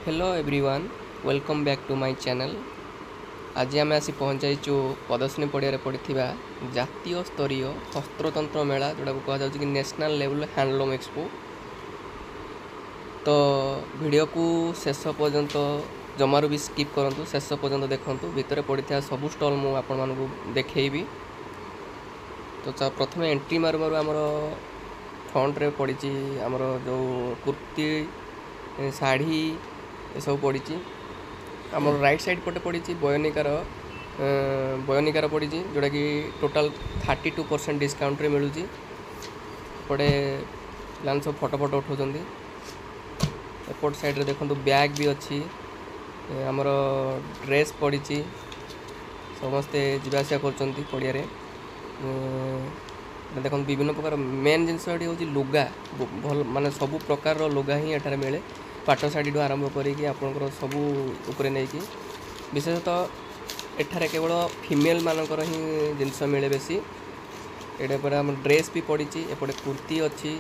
Hello everyone welcome back to my channel. आज आम आसी पहुँचाइचु प्रदर्शनी पड़िया पड़ी जातीय स्तरीय हस्ततंत्र मेला जोटा कह कि नेशनल लेवल हैंडलूम एक्सपो। तो वीडियो को शेष पर्यंत जमारू भी स्किप करूँ, शेष पर्यंत देखूँ। भितर पड़ा सबू स्टल मुझे आपण देखी। तो प्रथम एंट्री मारू मारू आमर फ्रंट रे पड़ी आमर जो कुर्ती शाढ़ी ये सब पड़ी। आमर राइट साइड पटे पड़ी बयनिकार पड़ी जोटा कि टोटाल 32% डिस्काउंट रे मिलूँ। पटे लान सब फोटो फोटो उठाउछंती। एपट साइड रे देखंतु बैग भी अच्छी, आमर ड्रेस पड़ी समस्ते जीवासिया करछंती पड़िया रे। देखो विभिन्न प्रकार मेन जिनस हूँ लुगा भल माने सबू प्रकार लुगा ही एठार मिले। पाट शाढ़ी आरंभ करी आपंकर सबू उपरे नहीं कि विशेषतः एठार केवल फीमेल मानकर ही जिनस मिले बेसी। एटे पर आम ड्रेस भी पड़ी, एपटे कुर्ती अच्छी,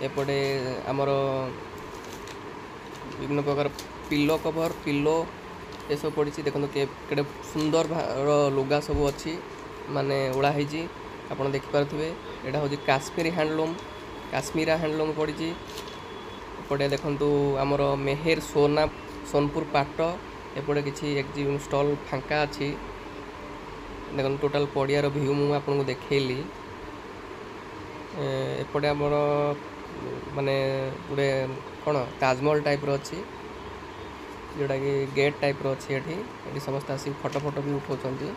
एपटे आमर विभिन्न प्रकार पिलो कवर पिलो ये सब पड़ी। देखो के सुंदर लुगा सब अच्छी माने ओढ़ा है आपड़ देखिपे। यहाँ हूँ काश्मीरी हैंडलूम, काश्मीरा हैंडलूम पड़ी। एपटे देखु आमर मेहेर सोनपुर पाट एपटे किसी एक्जिबिशन स्टल फांका अच्छी। देखो टोटाल पड़ियार भ्यू मुझे आपको देखली। एपटे आमर माने गोटे कौन ताजमहल टाइप अच्छी जोटा कि गेट टाइप अच्छी। ये समस्त आसिक फोटो फोटो भी उठाऊँ।